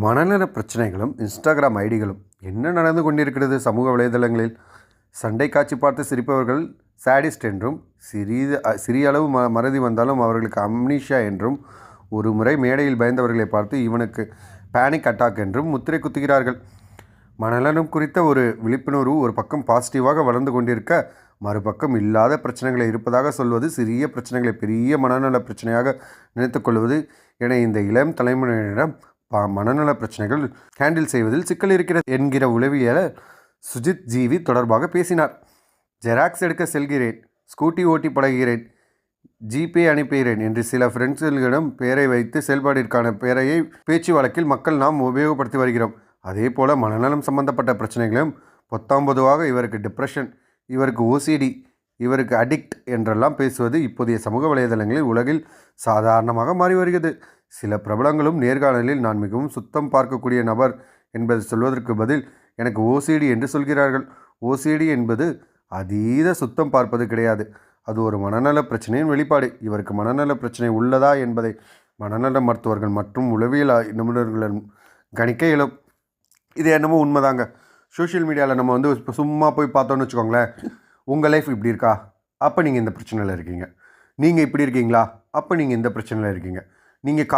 மனநல பிரச்சனைகளும் இன்ஸ்டாகிராம் ஐடிகளும் என்ன நடந்து கொண்டிருக்கிறது சமூக வலைதளங்களில்? சண்டை காட்சி பார்த்து சிரிப்பவர்கள் சாடிஸ்ட் என்றும், சிறிய அளவு மறதி வந்தாலும் அவர்களுக்கு அம்னீஷியா என்றும், ஒரு முறை மேடையில் பயந்தவர்களை பார்த்து இவனுக்கு பேனிக் அட்டாக் என்றும் முத்திரை குத்துகிறார்கள். மனநலம் குறித்த ஒரு விழிப்புணர்வு ஒரு பக்கம் பாசிட்டிவாக வளர்ந்து கொண்டிருக்க, மறுபக்கம் இல்லாத பிரச்சனைகளை இருப்பதாக சொல்வது, சிறிய பிரச்சனைகளை பெரிய மனநல பிரச்சனையாக நினைத்து கொள்வது என இந்த இளம் தலைமுறையினரிடம் மனநல பிரச்சனைகள் ஹேண்டில் செய்வதில் சிக்கல் இருக்கிறது என்கிற உளவியலர் சுஜித் ஜீவி தொடர்பாக பேசினார். ஜெராக்ஸ் எடுக்க செல்கிறேன், ஸ்கூட்டி ஓட்டி பழகிறேன், ஜிபே அனுப்புகிறேன் என்று சில ஃப்ரெண்ட்ஸ்களிடம் பெயரை வைத்து செயல்பாட்டிற்கான பெயரையை பேச்சு வழக்கில் மக்கள் நாம் உபயோகப்படுத்தி வருகிறோம். அதே போல மனநலம் சம்பந்தப்பட்ட பிரச்சனைகளும் பொத்தாம்பதுவாக இவருக்கு டிப்ரெஷன், இவருக்கு ஓசிடி, இவருக்கு அடிக்ட் என்றெல்லாம் பேசுவது இப்போதைய சமூக வலைதளங்களில் உலகில் சாதாரணமாக மாறி வருகிறது. சில பிரபலங்களும் நேர்காணலில் நான் மிகவும் சுத்தம் பார்க்கக்கூடிய நபர் என்பதை சொல்வதற்கு பதில் எனக்கு ஓசிடி என்று சொல்கிறார்கள். ஓசிடி என்பது அதீத சுத்தம் பார்ப்பது கிடையாது, அது ஒரு மனநல பிரச்சனையின் வெளிப்பாடு. இவருக்கு மனநல பிரச்சனை உள்ளதா என்பதை மனநல மருத்துவர்கள் மற்றும் உளவியல் நிபுணர்கள் கணிக்க இயலும். இது என்னமோ உண்மைதாங்க. சோஷியல் மீடியாவில் நம்ம வந்து சும்மா போய் பார்த்தோன்னு வச்சுக்கோங்களேன், உங்கள் லைஃப் இப்படி இருக்கா, அப்போ நீங்கள் இந்த பிரச்சனையில் இருக்கீங்க. நீங்கள் இப்படி இருக்கீங்களா, அப்போ நீங்கள் இந்த பிரச்சனையில் இருக்கீங்க. நீங்கள்